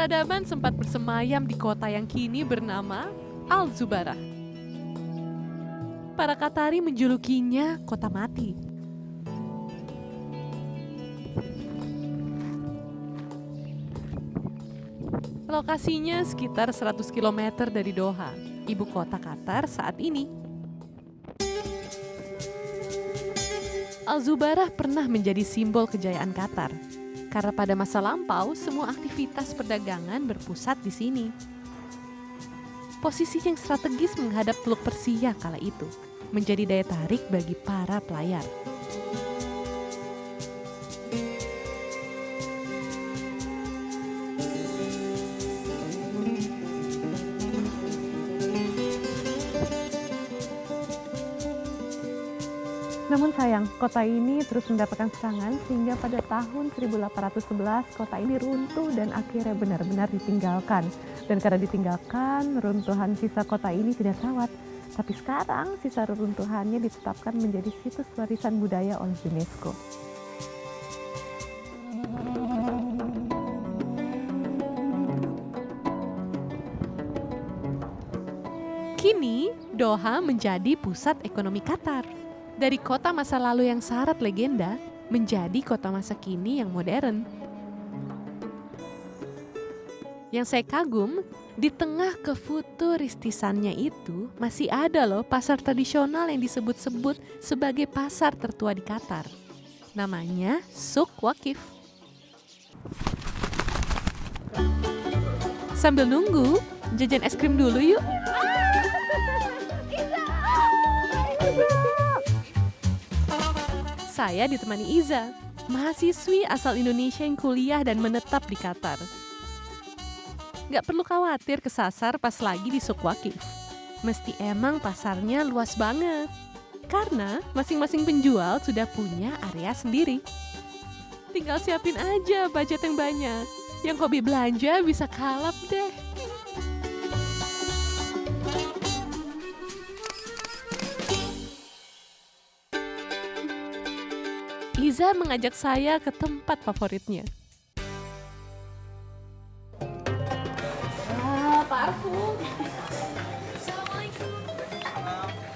Peradaban sempat bersemayam di kota yang kini bernama Al-Zubarah. Para Qatari menjulukinya kota mati. Lokasinya sekitar 100 km dari Doha, ibu kota Qatar saat ini. Al-Zubarah pernah menjadi simbol kejayaan Qatar. Karena pada masa lampau, semua aktivitas perdagangan berpusat di sini. Posisi yang strategis menghadap Teluk Persia kala itu, menjadi daya tarik bagi para pelayar. Namun sayang, kota ini terus mendapatkan serangan sehingga pada tahun 1811 kota ini runtuh dan akhirnya benar-benar ditinggalkan. Dan karena ditinggalkan, runtuhan sisa kota ini tidak terawat. Tapi sekarang sisa reruntuhannya ditetapkan menjadi situs warisan budaya oleh UNESCO. Kini, Doha menjadi pusat ekonomi Qatar. Dari kota masa lalu yang syarat legenda, menjadi kota masa kini yang modern. Yang saya kagum, di tengah kefuturistisannya itu, masih ada loh pasar tradisional yang disebut-sebut sebagai pasar tertua di Qatar. Namanya Souk Waqif. Sambil nunggu, jajan es krim dulu yuk. Saya ditemani Iza, mahasiswi asal Indonesia yang kuliah dan menetap di Qatar. Gak perlu khawatir kesasar pas lagi di Souk Waqif. Mesti emang pasarnya luas banget. Karena masing-masing penjual sudah punya area sendiri. Tinggal siapin aja budget yang banyak. Yang hobi belanja bisa kalap deh. Iza mengajak saya ke tempat favoritnya. Parfum. Assalamualaikum.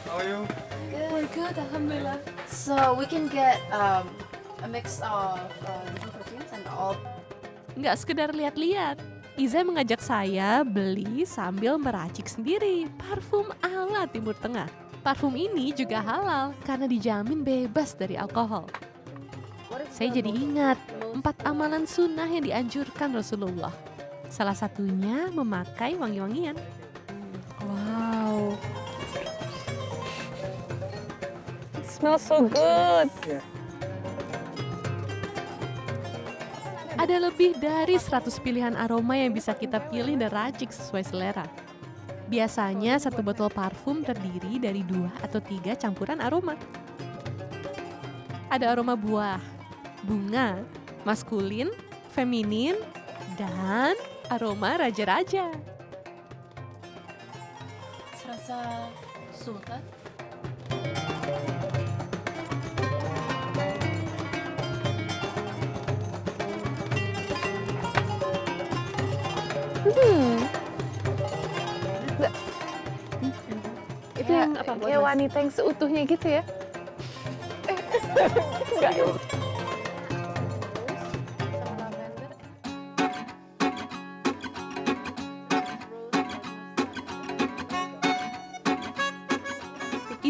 How are you? We're good, alhamdulillah. So we can get a mix of different perfumes and all. Nggak sekedar lihat-lihat, Iza mengajak saya beli sambil meracik sendiri parfum ala Timur Tengah. Parfum ini juga halal karena dijamin bebas dari alkohol. Saya jadi ingat 4 amalan sunnah yang dianjurkan Rasulullah. Salah satunya memakai wangi-wangian. Wow. It smells so good. Ada lebih dari 100 pilihan aroma yang bisa kita pilih dan racik sesuai selera. Biasanya satu botol parfum terdiri dari 2 atau 3 campuran aroma. Ada aroma buah, bunga, maskulin, feminin, dan aroma raja-raja. Serasa sultan. Itu yang apa? Kayak wanita yang seutuhnya gitu ya? Enggak.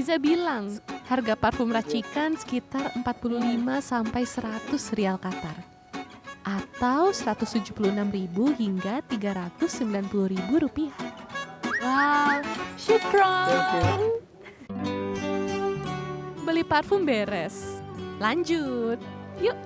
Iza bilang harga parfum racikan sekitar 45 sampai 100 rial Qatar atau 176.000 hingga 390.000 rupiah. Wow, syukron. Beli parfum beres. Lanjut. Yuk.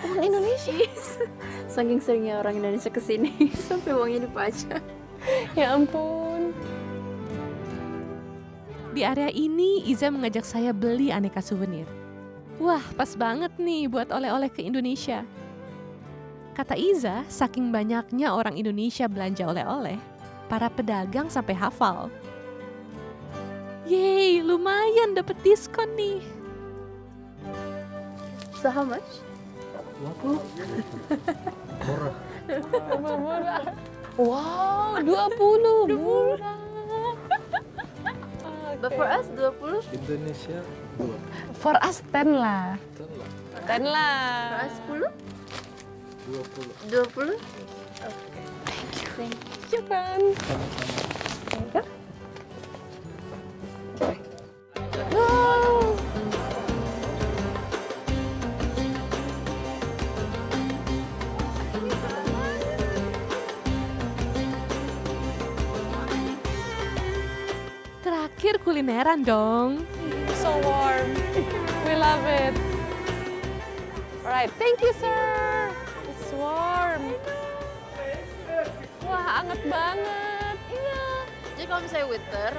Orang Indonesia. Saking seringnya orang Indonesia kesini sampai uangnya dipajak. Ya ampun. Di area ini Iza mengajak saya beli aneka souvenir. Wah, pas banget nih buat oleh-oleh ke Indonesia. Kata Iza, saking banyaknya orang Indonesia belanja oleh-oleh, para pedagang sampai hafal. Yeay, lumayan dapet diskon nih. So how much? 20. Murah. Wow, 20. Murah. But for us 20, Indonesia For us 10 lah. 10 for lah. us 10, 20. Okay. Thank you. Syukron. Terakhir kulineran dong. So warm. We love it. Alright, thank you sir. It's warm. Wah, anget banget. Iya. Jadi kalau misalnya winter,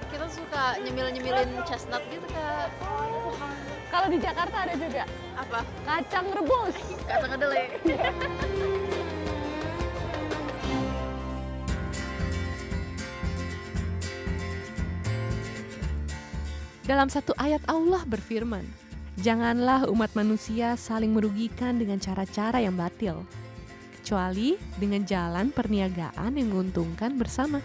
kita suka nyemil-nyemilin chestnut gitu Kak. Kalau di Jakarta ada juga Apa? kacang rebus. Kacang kedelai. Dalam satu ayat Allah berfirman, janganlah umat manusia saling merugikan dengan cara-cara yang batil, kecuali dengan jalan perniagaan yang menguntungkan bersama.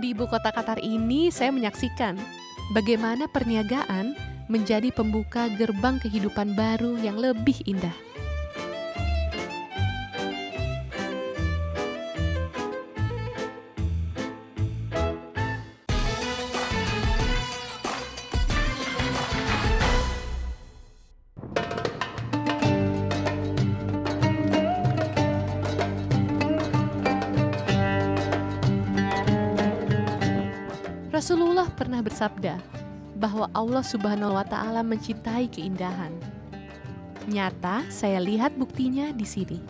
Di ibu kota Qatar ini saya menyaksikan bagaimana perniagaan menjadi pembuka gerbang kehidupan baru yang lebih indah. Rasulullah pernah bersabda bahwa Allah Subhanahu wa Ta'ala mencintai keindahan. Nyata, saya lihat buktinya di sini.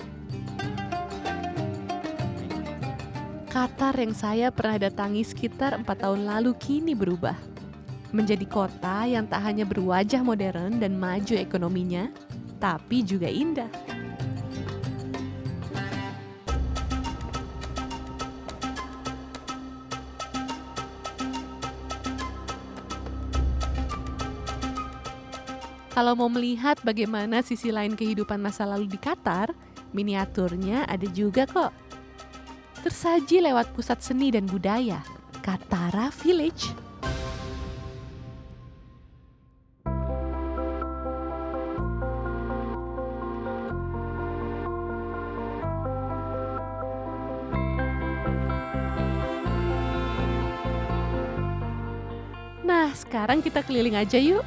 Qatar yang saya pernah datangi sekitar 4 tahun lalu kini berubah. Menjadi kota yang tak hanya berwajah modern dan maju ekonominya, tapi juga indah. Kalau mau melihat bagaimana sisi lain kehidupan masa lalu di Qatar, miniaturnya ada juga kok. Tersaji lewat pusat seni dan budaya, Qatara Village. Nah, sekarang kita keliling aja yuk.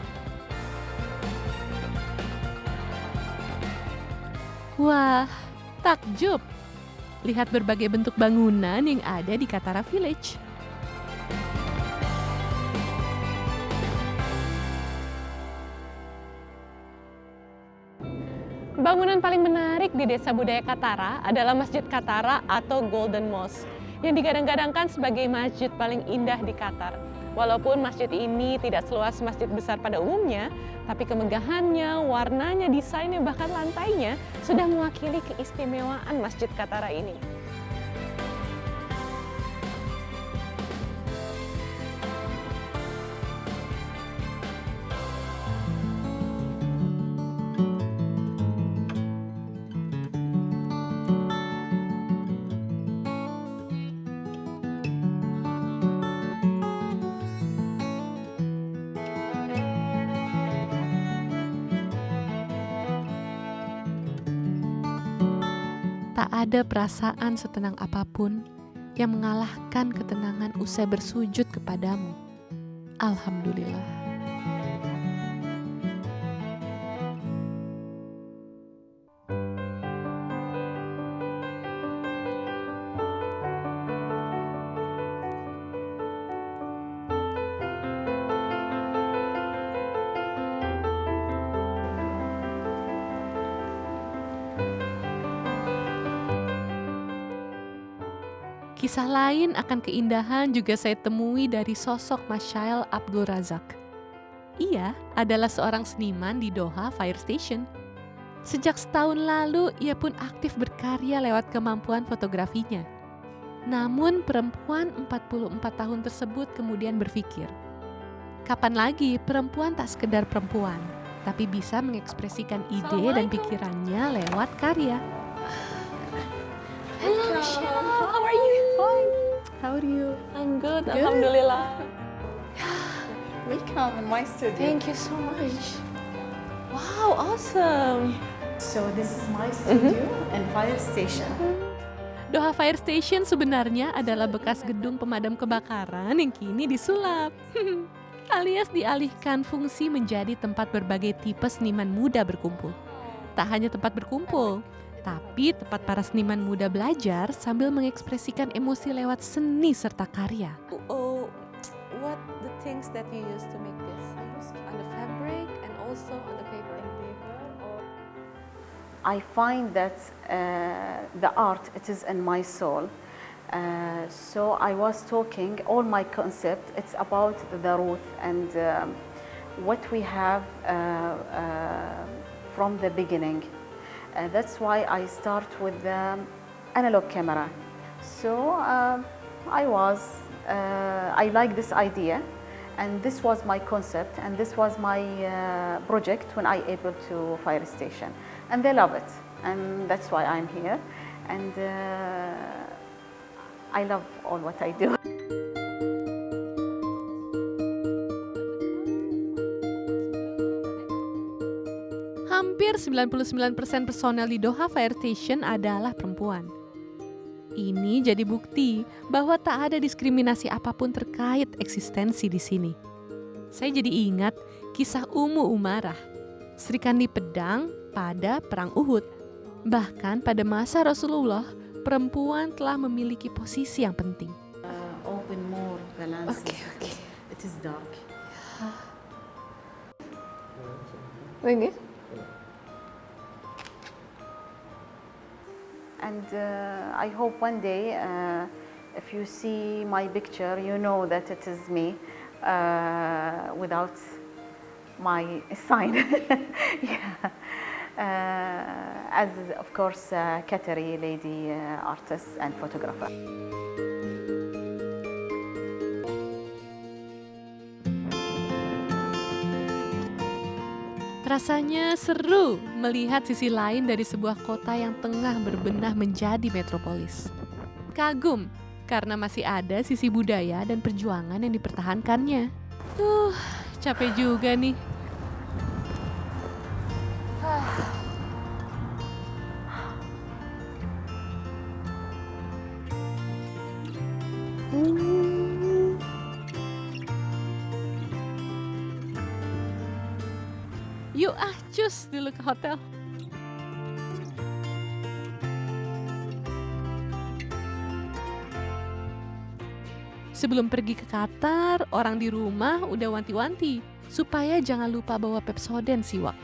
Wah, takjub. Lihat berbagai bentuk bangunan yang ada di Qatara Village. Bangunan paling menarik di Desa Budaya Qatara adalah Masjid Qatara atau Golden Mosque yang digadang-gadangkan sebagai masjid paling indah di Qatar. Walaupun masjid ini tidak seluas masjid besar pada umumnya, tapi kemegahannya, warnanya, desainnya, bahkan lantainya sudah mewakili keistimewaan Masjid Qatara ini. ada perasaan setenang apapun yang mengalahkan ketenangan usai bersujud kepadamu. Alhamdulillah. Kisah lain akan keindahan juga saya temui dari sosok Masyail Abdul Razak. Ia adalah seorang seniman di Doha Fire Station. Sejak setahun lalu, ia pun aktif berkarya lewat kemampuan fotografinya. Namun perempuan 44 tahun tersebut kemudian berpikir, kapan lagi perempuan tak sekedar perempuan, tapi bisa mengekspresikan ide dan pikirannya lewat karya. Hello, Michelle. How are you? Fine. How are you? I'm good. Good. Alhamdulillah. Welcome in my studio. Thank you so much. Wow, awesome. So this is my studio and fire station. Doha Fire Station sebenarnya adalah bekas gedung pemadam kebakaran yang kini disulap. Alias dialihkan fungsi menjadi tempat berbagai tipe seniman muda berkumpul. Tak hanya tempat berkumpul, tapi tempat para seniman muda belajar sambil mengekspresikan emosi lewat seni serta karya. Oh, what the things that you use to make this? I use On the fabric and also on the paper. I find that the art, it is in my soul. So I was talking, all my concept, it's about the root and what we have from the beginning. That's why I start with the analog camera. So I like this idea, and this was my concept, and this was my project when I able to Fire Station, and they love it, and that's why I'm here, and I love all what I do. Hampir 99% personel di Doha Fire Station adalah perempuan. Ini jadi bukti bahwa tak ada diskriminasi apapun terkait eksistensi di sini. Saya jadi ingat kisah Ummu Umarah, Sri Kandi pedang pada Perang Uhud. Bahkan pada masa Rasulullah, perempuan telah memiliki posisi yang penting. Open more the lenses. Okay. It is dark. Okay. And I hope one day, if you see my picture, you know that it is me without my sign. Yeah. As of course, Qatari lady artist and photographer. Rasanya seru melihat sisi lain dari sebuah kota yang tengah berbenah menjadi metropolis. Kagum karena masih ada sisi budaya dan perjuangan yang dipertahankannya. Capek juga nih. Yuk cus dulu ke hotel. Sebelum pergi ke Qatar, orang di rumah udah wanti-wanti supaya jangan lupa bawa Pepsodent siwak.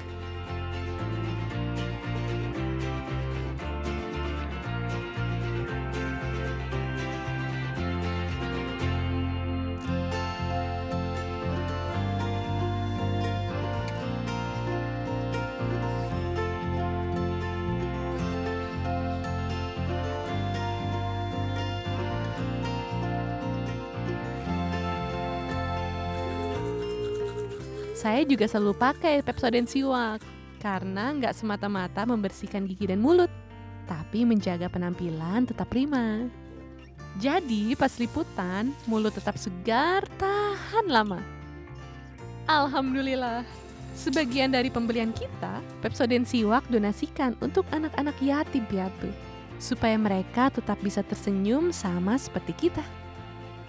Saya juga selalu pakai Pepsodent siwak karena nggak semata-mata membersihkan gigi dan mulut, tapi menjaga penampilan tetap prima. Jadi pas liputan, mulut tetap segar, tahan lama. Alhamdulillah, sebagian dari pembelian kita, Pepsodent siwak donasikan untuk anak-anak yatim piatu. supaya mereka tetap bisa tersenyum sama seperti kita.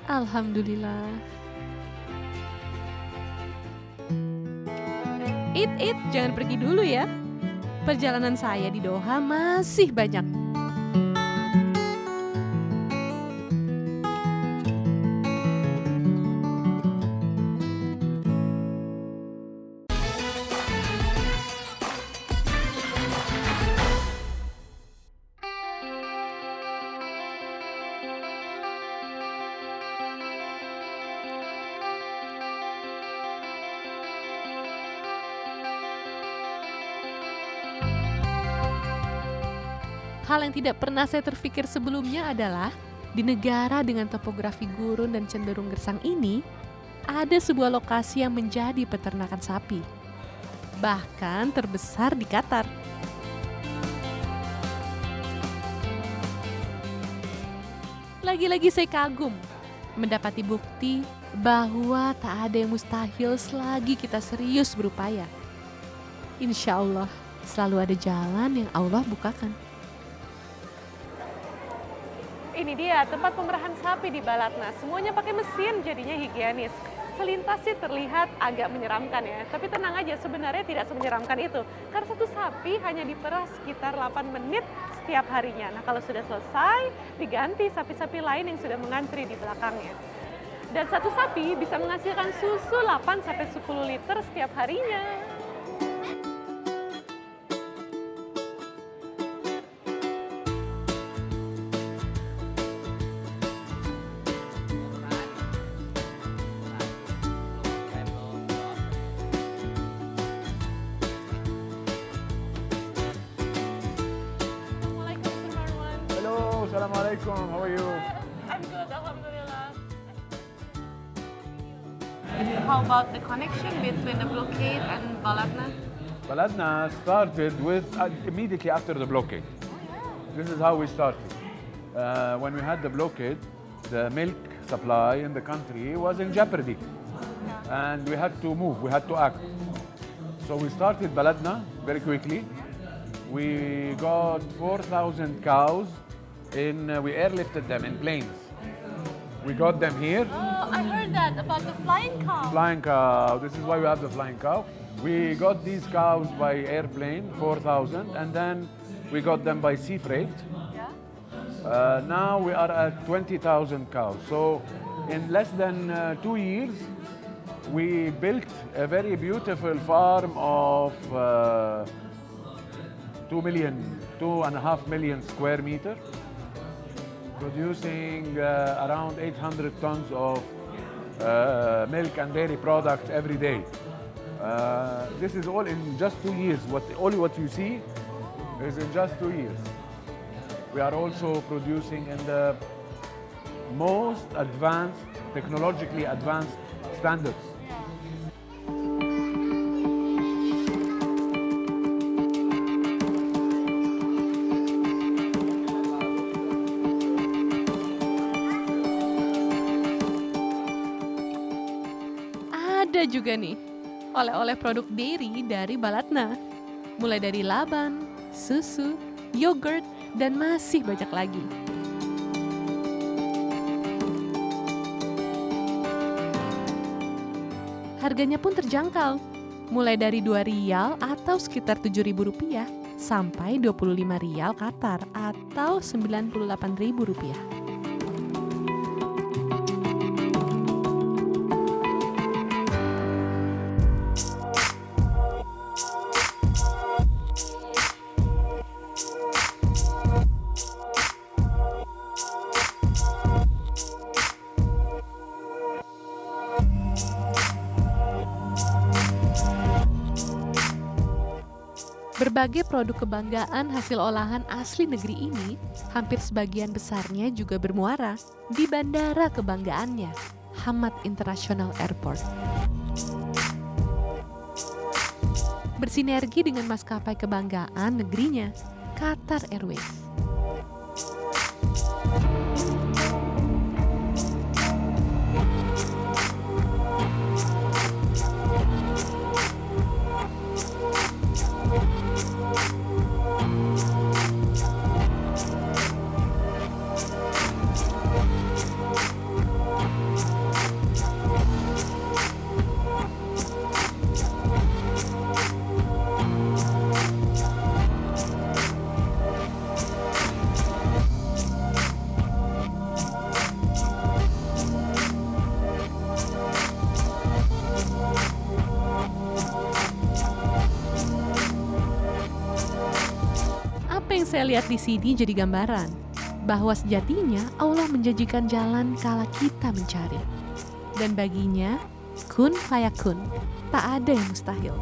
Alhamdulillah. Jangan pergi dulu ya. Perjalanan saya di Doha masih banyak. Hal yang tidak pernah saya terpikir sebelumnya adalah di negara dengan topografi gurun dan cenderung gersang ini, ada sebuah lokasi yang menjadi peternakan sapi. Bahkan terbesar di Qatar. Lagi-lagi saya kagum mendapati bukti bahwa tak ada yang mustahil selagi kita serius berupaya. Insya Allah selalu ada jalan yang Allah bukakan. Ini dia tempat pemerahan sapi di Balatna. Semuanya pakai mesin, jadinya higienis. Selintas sih terlihat agak menyeramkan ya, tapi tenang aja, sebenarnya tidak semenyeramkan itu. Karena satu sapi hanya diperah sekitar 8 menit setiap harinya. Nah kalau sudah selesai, diganti sapi-sapi lain yang sudah mengantri di belakangnya. Dan satu sapi bisa menghasilkan susu 8-10 liter setiap harinya. Hello, Assalamualaikum. How are you? I'm good, alhamdulillah. How about the connection between the blockade and Balatna? Baladna started with immediately after the blockade. This is how we started. When we had the blockade, the milk supply in the country was in jeopardy. And we had to move, we had to act. So we started Baladna very quickly. We got 4,000 cows we airlifted them in planes. We got them here. Oh, I heard that about the flying cow. Flying cow, this is why we have the flying cow. We got these cows by airplane, 4,000, and then we got them by sea freight. Now we are at 20,000 cows. So in less than 2 years, we built a very beautiful farm of 2.5 million square meter, producing around 800 tons of milk and dairy products every day. This is all in just 2 years. All what you see is in just 2 years. We are also producing in the most advanced, technologically advanced standards. Ada juga nih oleh-oleh produk dairy dari Balatna. Mulai dari laban, susu, yogurt, dan masih banyak lagi. Harganya pun terjangkau, mulai dari 2 rial atau sekitar 7.000 rupiah sampai 25 rial Qatar atau 98.000 rupiah. Berbagai produk kebanggaan hasil olahan asli negeri ini, hampir sebagian besarnya juga bermuara di bandara kebanggaannya, Hamad International Airport. Bersinergi dengan maskapai kebanggaan negerinya, Qatar Airways. saya lihat di sini jadi gambaran bahwa sejatinya Allah menjanjikan jalan kala kita mencari. Dan baginya, kun fayakun, tak ada yang mustahil.